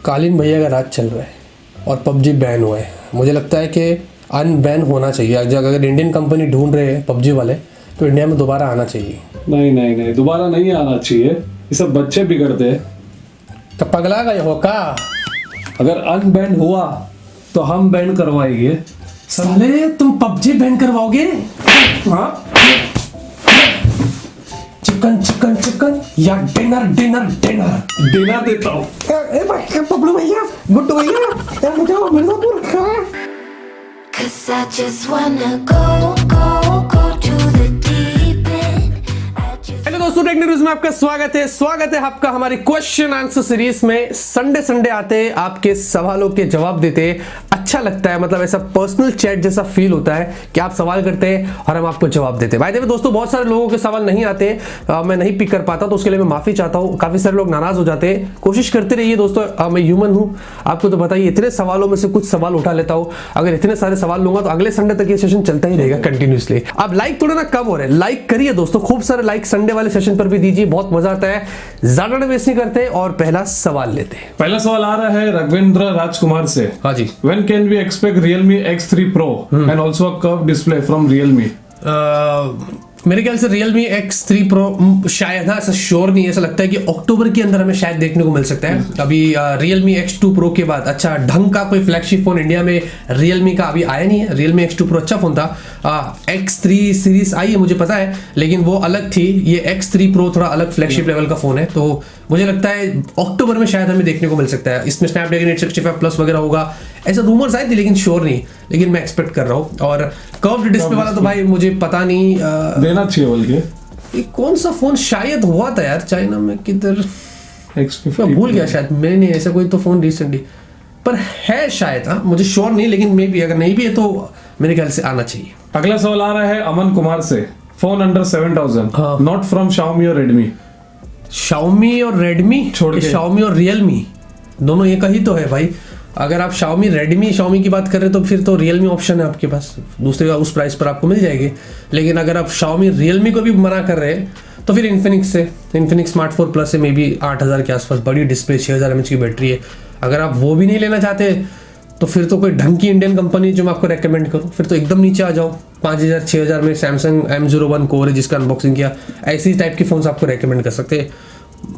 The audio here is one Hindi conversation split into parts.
कालीन भैया का राज चल रहा है और पबजी बैन हुआ है। मुझे लगता है कि अनबैन होना चाहिए। अगर इंडियन कंपनी ढूंढ रहे हैं पबजी वाले तो इंडिया में दोबारा आना चाहिए। नहीं दोबारा नहीं आना चाहिए, ये सब बच्चे बिगड़ते हैं। तो पगला गए हो का? अगर अनबैन हुआ तो हम बैन करवाएंगे। साले तुम पबजी बैन करवाओगे? हाँ, चिकन चिकन चिकन या डिनर डिनर डिनर डिनर देता हूँ। पबलू भैया, गुड्डू भैया, मुझे मिर्जापुर का। 'Cause I just wanna go to the deep end. Hello दोस्तों, टेक न्यूज में आपका स्वागत है आपका हमारी क्वेश्चन आंसर सीरीज में। संडे आते आपके सवालों के जवाब देते अच्छा लगता है, मतलब ऐसा पर्सनल चैट जैसा फील होता है कि आप सवाल करते हैं और हम आपको जवाब देते हैं। भाई देखो दोस्तों, बहुत सारे लोगों के सवाल नहीं आते, मैं नहीं पिक कर पाता, तो उसके लिए मैं माफी चाहता हूँ। काफी सारे लोग नाराज हो जाते हैं। कोशिश करते रहिए दोस्तों, मैं ह्यूमन हूँ, आपको तो बताइए। इतने सवालों में से कुछ सवाल उठा लेता हूँ। अगर इतने सारे सवाल लूंगा तो अगले संडे तक ये सेशन चलता ही रहेगा कंटिन्यूसली। अब लाइक थोड़ा ना कम हो रहे, लाइक करिए दोस्तों, खूब सारे लाइक संडे वाले सेशन पर भी दीजिए, बहुत मजा आता है। ज्यादा वेस्ट नहीं करते और पहला सवाल लेते हैं। पहला सवाल आ रहा है रघवेंद्र राजकुमार से। हाँ जी। When can we expect Realme X3 Pro and also a curved display from Realme? मेरे ख्याल से Realme X3 Pro शायद, हाँ ऐसा श्योर नहीं है, ऐसा लगता है कि अक्टूबर के अंदर हमें शायद देखने को मिल सकता है। अभी Realme X2 Pro के बाद अच्छा ढंग का कोई फ्लैगशिप फोन इंडिया में Realme का अभी आया नहीं है। Realme X2 Pro अच्छा फोन था। X3 सीरीज आई है मुझे पता है, लेकिन वो अलग थी। ये X3 Pro थोड़ा अलग फ्लैगशिप लेवल का फोन है, तो मुझे लगता है अक्टूबर में शायद हमें देखने को मिल सकता है। इसमें स्नैपड्रैगन 865 प्लस वगैरह होगा, ऐसा रूमर्स आए थे, लेकिन श्योर नहीं, लेकिन मैं एक्सपेक्ट कर रहा हूँ। और कर्व्ड डिस्प्ले वाला तो भाई मुझे पता नहीं, देना चाहिए बल्कि। ये कौन सा फोन शायद हुआ था यार चाइना में, किधर X50 भूल गया शायद मैंने, ऐसा कोई तो फोन रिसेंटली पर है शायद। हाँ मुझे श्योर नहीं, लेकिन मे बी अगर नहीं भी है तो मेरे ख्याल से आना चाहिए। अगला सवाल आ रहा है अमन कुमार से। फोन अंडर 7000, हाँ। नॉट फ्रॉम Xiaomi और Redmi। Xiaomi और Redmi छोड़ के Xiaomi और Realme दोनों एक ही तो है भाई। अगर आप Xiaomi की बात कर रहे हैं तो फिर तो Realme ऑप्शन है आपके पास, दूसरे का उस प्राइस पर आपको मिल जाएगी। लेकिन अगर आप Xiaomi Realme को भी मना कर रहे हैं तो फिर Infinix Smart 4 Plus है, मे बी 8000 के आसपास, बड़ी डिस्प्ले, 6000 mAh की बैटरी है। अगर आप वो भी नहीं लेना चाहते तो फिर तो कोई ढंग की इंडियन कंपनी जो मैं आपको रेकमेंड करूँ, फिर तो एकदम नीचे आ जाओ। 5000-6000 में Samsung M01 कोर है जिसका अनबॉक्सिंग किया, ऐसी टाइप के फोन आपको रेकमेंड कर सकते हैं।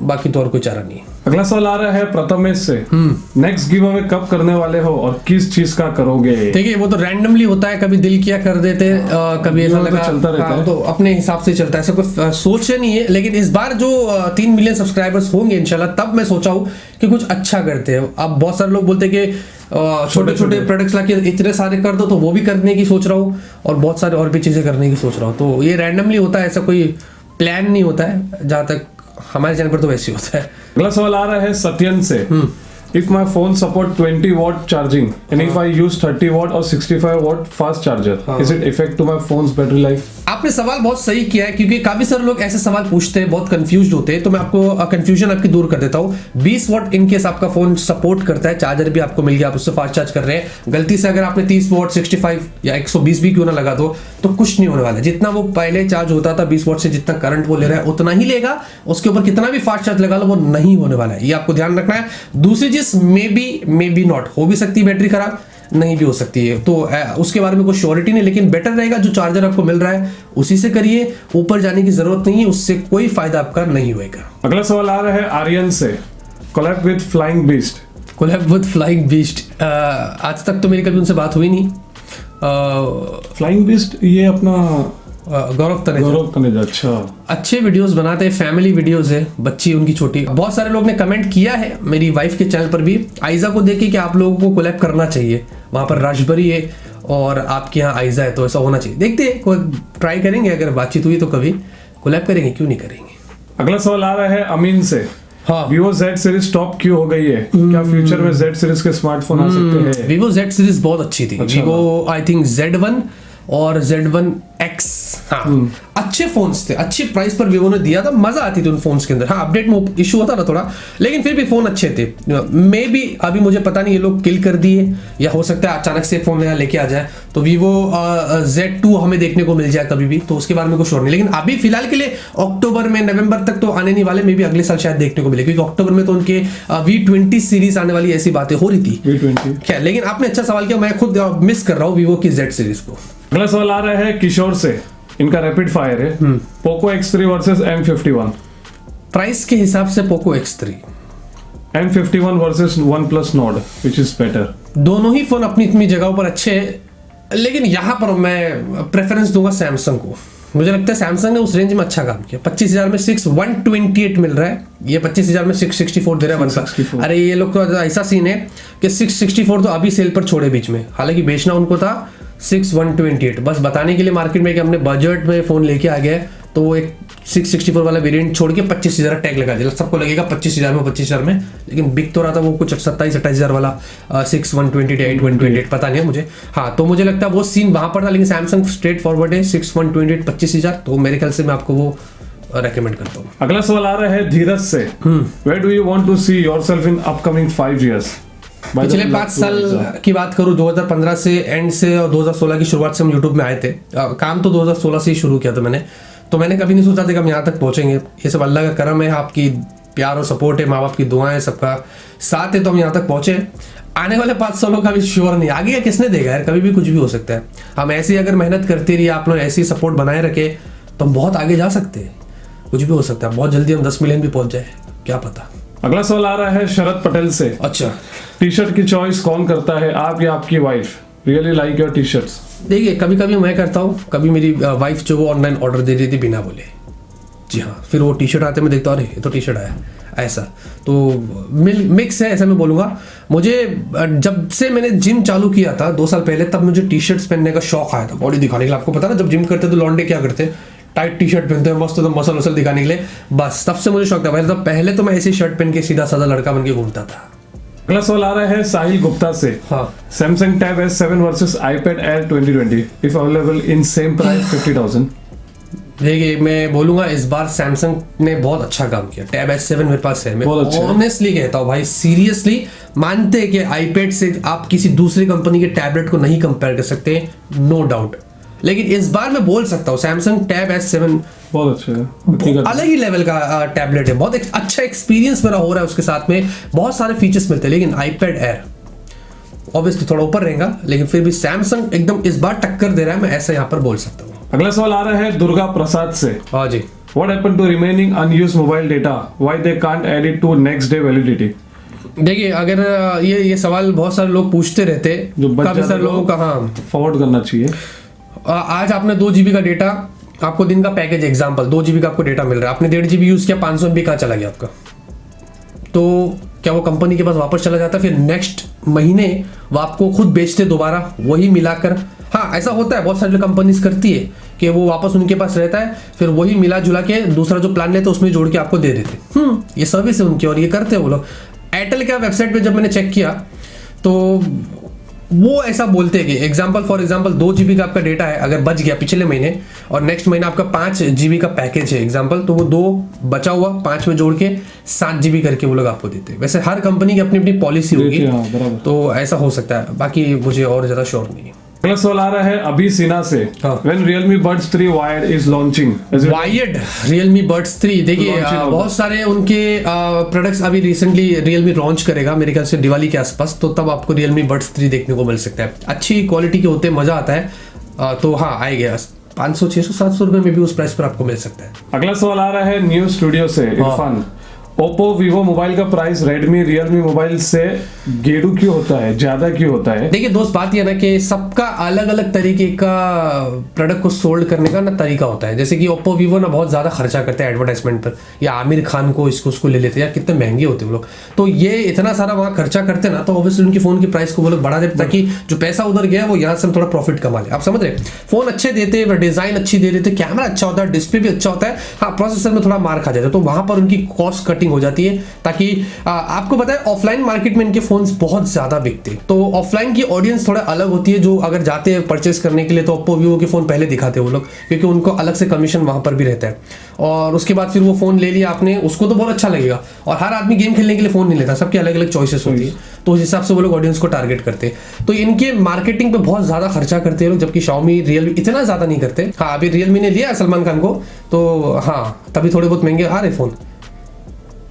बाकी तो और कोई चारा नहीं है। अगला सवाल आ रहा है प्रथमेश से। नेक्स्ट गिव अवे कब करने वाले हो और किस चीज का करोगे? देखिए वो तो रैंडमली होता है, कभी दिल किया कर देते, कभी ऐसा लगा, चलता रहता है, तो अपने हिसाब से चलता है, ऐसा कोई सोच नहीं है। लेकिन इस बार जो 3 मिलियन सब्सक्राइबर्स होंगे इंशाल्लाह, तब मैं सोचा हूँ कि कुछ अच्छा करते हैं। अब बहुत सारे लोग बोलते हैं कि छोटे छोटे प्रोडक्ट्स लाके इतने सारे कर दो, तो वो भी करने की सोच रहा हूँ और बहुत सारे और भी चीजें करने की सोच रहा हूँ। तो ये रैंडमली होता है, ऐसा कोई प्लान नहीं होता है, जहाँ तक हमारे चैनल पर तो वैसे ही होता है। अगला सवाल आ रहा है सत्यन से। If my phone support 20 watt charging and if I use 30 watt or 65 watt fast charger, is it affect to my phone's battery life? आपने सवाल बहुत सही किया है, क्योंकि काफी सारे लोग ऐसे सवाल पूछते हैं, बहुत कंफ्यूज होते हैं। तो मैं आपको कंफ्यूजन आपकी दूर कर देता हूँ। 20 वाट इन केस आपका फोन सपोर्ट करता है, चार्जर भी आपको मिल गया, आप उससे फास्ट चार्ज कर रहे हैं, गलती से अगर आपने 30 वाट 65 या 120 भी क्यों ना लगा दो तो कुछ नहीं होने वाला है। जितना वो पहले चार्ज होता था 20 वाट से, जितना करंट वो ले रहा है उतना ही लेगा। उसके ऊपर कितना भी फास्ट चार्ज लगा लो वो नहीं होने वाला है, ये आपको ध्यान रखना है। दूसरी चीज, मे बी नॉट, हो भी सकती है बैटरी खराब, नहीं भी हो सकती है, तो उसके बारे में कोई श्योरिटी नहीं। लेकिन बेटर रहेगा जो चार्जर आपको मिल रहा है उसी से करिए, ऊपर जाने की जरूरत नहीं है, उससे कोई फायदा आपका नहीं होगा। अगला सवाल आ रहा है आर्यन से। Collab with Flying Beast. Collab with Flying Beast, आज तक तो मेरी कभी उनसे बात हुई नहीं। फ्लाइंग बीस्ट ये अपना गौरव तनेजा, अच्छा, अच्छे वीडियोस बनाते हैं, फैमिली वीडियोस है, बच्ची उनकी छोटी। बहुत सारे लोग ने कमेंट किया है मेरी वाइफ के चैनल पर भी, आइजा को देख के कि आप लोगों को कोलैब करना चाहिए। वहां पर राशबरी है और आपके यहाँ आइजा है, तो ऐसा होना चाहिए। देखते हैं, कोई ट्राई करेंगे, अगर बातचीत हुई तो कभी कोलैब करेंगे, क्यों नहीं करेंगे। अगला सवाल आ रहा है अमीन से। हाँ, Vivo Z सीरीज टॉप क्यों हो गई है? क्या फ्यूचर में Z सीरीज के स्मार्टफोन आ सकते हैं? Vivo Z सीरीज बहुत अच्छी थी। अच्छा, Vivo आई थिंक Z1 और Z1X हाँ अच्छे फोन्स थे, अच्छी प्राइस पर वीवो ने दिया था, मजा आती थी उन फोन्स के अंदर। हाँ अपडेट में इशू होता ना थोड़ा, लेकिन फिर भी फोन अच्छे थे। मे बी अभी मुझे पता नहीं ये लोग किल कर दिए या हो सकता है अचानक से फोन नया लेके आ जाए, तो वीवो Z2 हमें देखने को मिल जाए कभी भी, तो उसके बारे में कुछ श्योर नहीं। लेकिन अभी फिलहाल के लिए अक्टूबर में, नवंबर तक तो आने नहीं वाले, मे बी अगले साल शायद देखने को मिले, क्योंकि अक्टूबर में तो उनके V20 सीरीज आने वाली ऐसी बातें हो रही थी। V20 क्या, लेकिन आपने अच्छा सवाल किया, मैं खुद मिस कर रहा हूँ वीवो की Z सीरीज को। अगला सवाल आ रहा है किशोर से, इनका रैपिड फायर है। Poco X3 versus M51। Price के हिसाब से Poco X3, M51 versus OnePlus Nord, which is better? दोनों ही फोन अपनी अपनी जगहों पर अच्छे हैं, लेकिन यहाँ पर मैं प्रेफरेंस दूंगा सैमसंग को। मुझे लगता है सैमसंग ने उस रेंज में अच्छा काम किया। 25,000 में 6128 मिल रहा है, ये 25,000 में 664 दे रहा है OnePlus। अरे ये लोग तो ऐसा सीन है कि 664 तो अभी सेल पर छोड़े बीच में, हालांकि बेचना उनको था 6128, बस बताने के लिए मार्केट में कि हमने बजट में फोन लेके आ गया, तो वो एक 664 वाला वेरिएंट छोड़ के 25,000 टैग लगा दिया। सबको लगेगा 25,000 में, लेकिन बिक तो रहा था वो कुछ 27-28,000 वाला 6128 या 828, पता नहीं है मुझे। हाँ तो मुझे लगता है वो सीन वहां पर था, लेकिन सैमसंग स्ट्रेट फॉरवर्ड है 6128 25,000, तो मेरे ख्याल से मैं आपको वो रेकमेंड करता हूँ। अगला सवाल आ रहा है धीरज से, where do you want to see yourself in upcoming 5 years? पिछले 5 साल की बात करूँ, 2015 से एंड से और 2016 की शुरुआत से हम यूट्यूब में आए थे। काम तो 2016 से ही शुरू किया था मैंने, तो मैंने कभी नहीं सोचा था कि हम यहाँ तक पहुंचेंगे। ये सब अल्लाह का करम है, आपकी प्यार और सपोर्ट है, माँ बाप की दुआएं, सबका साथ है, तो हम यहाँ तक पहुंचे। आने वाले 5 सालों का भी श्योर नहीं, आगे किसने देगा यार, कभी भी कुछ भी हो सकता है। हम ऐसी अगर मेहनत करते रहिए, आप लोग ऐसी सपोर्ट बनाए रखे, तो हम बहुत आगे जा सकते हैं। कुछ भी हो सकता है, बहुत जल्दी हम 10 मिलियन भी पहुंच जाए, क्या पता। अगला सवाल आ रहा है शरद पटेल से, अच्छा, टी शर्ट की चॉइस कौन करता है, आप या आपकी wife? Really like your T shirts? देखिए कभी कभी मैं करता हूँ, कभी मेरी वाइफ जो वो ऑनलाइन ऑर्डर दे देती बिना बोले। जी हाँ, फिर वो टी शर्ट आते मैं देखता हूँ, अरे ये तो टी शर्ट आया, ऐसा तो मिक्स है, ऐसा मैं बोलूँगा। मुझे जब से मैंने जिम चालू किया था 2 साल पहले, तब मुझे टी शर्ट्स पहनने का शौक आया था, बॉडी दिखाने के लिए। आपको पता ना, जब जिम करते तो लौंडे क्या करते, टाइट टी शर्ट पहनते हैं, मस्त तो मसल वसल दिखाने के लिए, बस तब से मुझे शौक था। पहले तो मैं ऐसी शर्ट पहन के सीधा साधा लड़का बन के घूमता था। अगला सवाल आ रहा है साहिल गुप्ता से, हाँ, Samsung tab S7 versus iPad Air 2020 if available in same price 50,000। देखिए मैं बोलूंगा इस बार सैमसंग ने बहुत अच्छा काम किया। टैब S7 मेरे पास है, मैं बहुत अच्छा है। ऑनेस्टली कहता हूँ भाई, सीरियसली मानते हैं कि आईपैड से आप किसी दूसरी कंपनी के टैबलेट को नहीं कंपेयर कर सकते, नो डाउट, लेकिन इस बार मैं बोल सकता हूँ सैमसंग टैब S7 बहुत अच्छा है, अलग ही लेवल का टैबलेट है। बहुत अच्छा एक्सपीरियंस मेरा हो रहा है उसके साथ में, बहुत सारे फीचर्स मिलते हैं। लेकिन आईपैड एयर ऑब्वियसली थोड़ा ऊपर रहेगा, लेकिन फिर भी सैमसंग एकदम इस बार टक्कर दे रहा है, मैं ऐसा यहाँ पर बोल सकता हूँ। अगला सवाल आ रहा है दुर्गा प्रसाद से, हाँ जी, What happened to remaining unused mobile data? Why they can't add it to next day validity? देखिए अगर ये सवाल बहुत सारे लोग पूछते रहते, जो बच काफी जाते सारे लोगों का, हाँ फॉरवर्ड करना चाहिए। आज आपने 2 GB का डेटा, आपको दिन का पैकेज एग्जांपल 2 GB का आपको डेटा मिल रहा है, आपने 1.5 GB यूज किया, 500 MB कहाँ चला गया आपका? तो क्या वो कंपनी के पास वापस चला जाता, फिर नेक्स्ट महीने वो आपको खुद बेचते दोबारा वही मिलाकर? हाँ ऐसा होता है, बहुत सारी कंपनीज करती है कि वो वापस उनके पास रहता है, फिर वही मिला जुला के दूसरा जो प्लान लेते उसमें जोड़ के आपको दे देते। ये सर्विस है उनकी और ये करते हैं वो लोग। एयरटेल के वेबसाइट पे जब मैंने चेक किया तो वो ऐसा बोलते हैं कि फॉर एग्जांपल 2 GB का आपका डेटा है, अगर बच गया पिछले महीने और नेक्स्ट महीना आपका 5 GB का पैकेज है एग्जांपल, तो वो 2 बचा हुआ 5 में जोड़ के 7 GB करके वो लोग आपको देते हैं। वैसे हर कंपनी की अपनी अपनी पॉलिसी होगी, तो ऐसा हो सकता है, बाकी मुझे और ज्यादा श्योर नहीं है। अगला सवाल आ रहा है अभी सिन्हा से, When Realme Buds 3 Wired is launching? Wired Realme Buds 3, देखिए बहुत सारे उनके प्रोडक्ट्स अभी रिसेंटली Realme लॉन्च करेगा मेरे ख्याल से दिवाली के आसपास, तो तब आपको Realme Buds 3 देखने को मिल सकता है। अच्छी क्वालिटी के होते हैं, मजा आता है। तो हाँ आएगा 500 600 700 रुपए में भी उस प्राइस पर आपको मिल सकता है। अगला सवाल आ रहा है न्यू स्टूडियो से, इरफान, ओप्पो वीवो मोबाइल का प्राइस रेडमी रियलमी मोबाइल से गेड़ू क्यों होता है, ज्यादा क्यों होता है? देखिए दोस्त बात यह ना कि सबका अलग अलग तरीके का प्रोडक्ट को सोल्ड करने का ना तरीका होता है। जैसे कि ओप्पो वीवो ना बहुत ज्यादा खर्चा करते हैं एडवर्टाइजमेंट पर, या आमिर खान को इसको ले लेते हैं, यार कितने महंगे होते हैं वो लोग, तो ये इतना सारा वहाँ खर्चा करते ना, तो ऑब्वियसली उनकी फोन की प्राइस को वो लोग बढ़ा देते ताकि जो पैसा उधर गया वो यहाँ से हम थोड़ा प्रॉफिट कमा ले। आप समझ रहे, फोन अच्छे देते, डिजाइन अच्छी दे देते, कैमरा अच्छा होता है, डिस्प्ले भी अच्छा होता है, हाँ प्रोसेसर में थोड़ा मार खा जाता है, तो वहां पर उनकी कॉस्ट कटिंग मार्केटिंग हो जाती है, ताकि आपको पता है ऑफलाइन मार्केट में इनके फोन्स बहुत ज़्यादा बिकते हैं। तो ऑफलाइन की ऑडियंस थोड़ा अलग होती है, जो अगर जाते हैं परचेस करने के लिए तो ओप्पो वीवो के फ़ोन पहले दिखाते हैं वो लोग, क्योंकि उनको अलग से कमीशन वहाँ पर भी रहता है। और उसके बाद फिर वो फ़ोन ले लिया आपने, उसको तो बहुत अच्छा लगेगा। और हर आदमी गेम खेलने के लिए फ़ोन नहीं लेता, सबकी अलग अलग चॉइसेस होती है, तो उस हिसाब से वो लोग ऑडियंस को टारगेट करते हैं। तो इनके मार्केटिंग पे बहुत ज़्यादा खर्चा करते हैं लोग, जबकि शाओमी रियलमी इतना ज़्यादा नहीं करते। हाँ, अभी रियलमी ने लिया है सलमान खान को, तो हाँ तभी थोड़े बहुत महंगे आ रहे फ़ोन।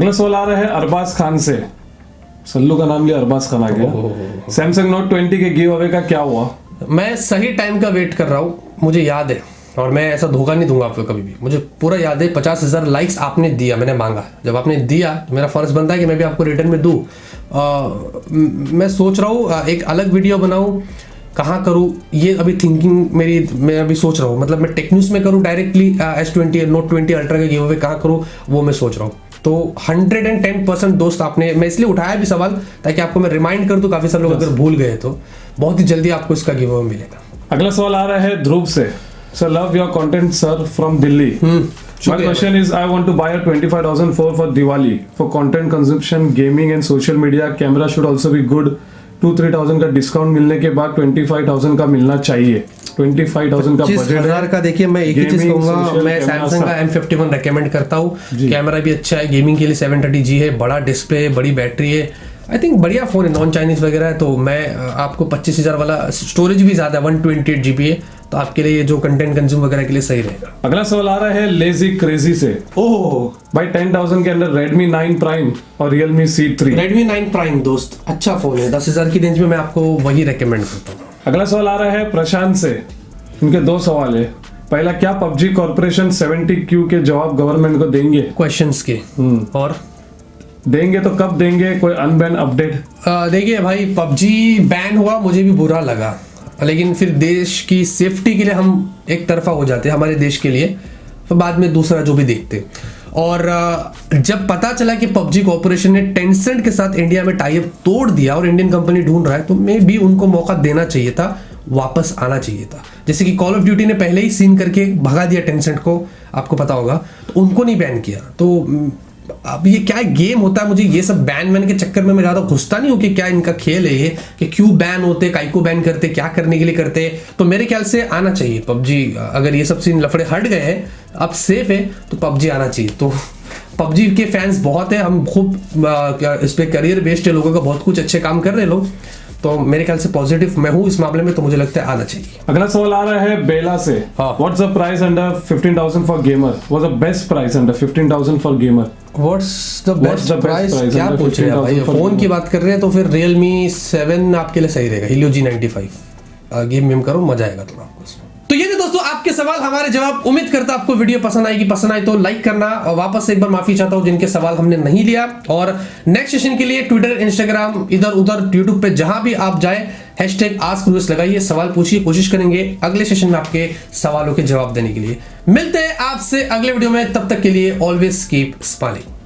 अगला सवाल आ रहा है अरबाज खान से। सल्लू का नाम लिया, अरबाज खान आ गया। सैमसंग नोट 20 के गिव अवे का क्या हुआ? मैं सही टाइम का वेट कर रहा हूँ, मुझे याद है, और मैं ऐसा धोखा नहीं दूंगा आपको कभी भी। मुझे पूरा याद है 50,000 लाइक्स आपने दिया, मैंने मांगा। जब आपने दिया तो मेरा फर्ज बनता है कि मैं भी आपको रिटर्न में दूँ। मैं सोच रहा हूँ एक अलग वीडियो बनाऊँ, कहाँ करूँ ये अभी थिंकिंग मेरी, मैं अभी सोच रहा हूँ। मतलब मैं टेक न्यूज़ में करूँ डायरेक्टली S20 नोट 20 अल्ट्रा का गिव अवे कहाँ करूँ, वो मैं सोच रहा हूँ। तो 110% दोस्त आपने, मैं इसलिए उठाया भी सवाल ताकि आपको मैं रिमाइंड कर दूं, काफी सारे लोग अगर भूल गए तो बहुत ही जल्दी आपको इसका गिव अवे मिलेगा। अगला सवाल आ रहा है ध्रुव से। Sir, love your content sir from Delhi. My question is, I want to buy a 25,000 phone for Diwali for content consumption, gaming and social media. Camera should also be good. 2-3,000 का डिस्काउंट मिलने के बाद 25,000 का मिलना चाहिए। 25,000 का बजट 25,000 का देखिए, मैं एक ही चीज Gaming, कहूंगा, social, मैं camera सैमसंग का M51 रेकमेंड करता हूँ। कैमरा भी अच्छा है, गेमिंग के लिए 730G है, बड़ा डिस्प्ले है, बड़ी बैटरी है। आई थिंक बढ़िया फोन है, नॉन चाइनीज वगैरह है। तो मैं आपको 25,000 वाला, स्टोरेज भी ज्यादा है, 128GB है, तो आपके लिए जो कंटेंट कंज्यूम वगैरह के लिए सही रहेगा। अगला सवाल आ रहा है लेजी क्रेजी से। ओह भाई 10,000 के अंदर Redmi 9 Prime और Realme C3। Redmi 9 Prime दोस्त अच्छा फोन है, 10,000 की रेंज में मैं आपको वही रेकमेंड करता हूँ। अगला सवाल आ रहा है प्रशांत से। इनके दो सवाल है। पहला, क्या पबजी कॉर्पोरेशन 70Q के जवाब गवर्नमेंट को देंगे क्वेश्चंस के, और देंगे तो कब देंगे? कोई अनबैन अपडेट? देखिए भाई, पबजी बैन हुआ मुझे भी बुरा लगा, लेकिन फिर देश की सेफ्टी के लिए हम एक तरफा हो जाते हैं, हमारे देश के लिए, फिर बाद में दूसरा जो भी देखते। और जब पता चला कि पबजी कॉर्पोरेशन ने टेंसेंट के साथ इंडिया में टाई अप तोड़ दिया और इंडियन कंपनी ढूंढ रहा है, तो मैं भी उनको मौका देना चाहिए था, वापस आना चाहिए था। जैसे कि कॉल ऑफ ड्यूटी ने पहले ही सीन करके भगा दिया टेंसेंट को, आपको पता होगा, तो उनको नहीं बैन किया। तो अब ये क्या गेम होता है, मुझे ये सब बैन के चक्कर में मैं ज़्यादा घुसता नहीं हूँ कि क्या इनका खेल है ये, कि क्यों बैन होते, काय को बैन करते, क्या करने के लिए करते। तो मेरे ख्याल से आना चाहिए पबजी। अगर ये सब सीन लफड़े हट गए हैं, अब सेफ है, तो पबजी आना चाहिए। तो पबजी के फैंस बहुत है, हम खूब इस पे करियर बेस्ड है, लोगों का बहुत कुछ अच्छे काम कर रहे हैं लोग, तो मेरे ख्याल से पॉजिटिव मैं हूँ इस मामले में, तो मुझे लगता है आना चाहिए। अगला सवाल आ रहा है बेला से। What's the price under 15,000 for gamer? What's the best price under 15,000 for gamer? What's the best price क्या पूछ रहे हैं भाई? फोन की बात कर रहे हैं तो फिर Realme 7 आपके लिए सही रहेगा, Helio G95। गेम वेम करो, मजा आएगा थोड़ा आपको इसमें। तो ये थे दोस्तों आपके सवाल, हमारे जवाब। उम्मीद करता आपको वीडियो पसंद आएगी, पसंद आई तो लाइक करना, और वापस से एक बार माफी चाहता हूं जिनके सवाल हमने नहीं लिया। और नेक्स्ट सेशन के लिए ट्विटर, इंस्टाग्राम, इधर उधर यूट्यूब पे जहां भी आप जाए #AskLuis लगाइए, सवाल पूछिए, कोशिश करेंगे अगले सेशन में आपके सवालों के जवाब देने के लिए। मिलते हैं आपसे अगले वीडियो में, तब तक के लिए ऑलवेज कीप स्माइलिंग।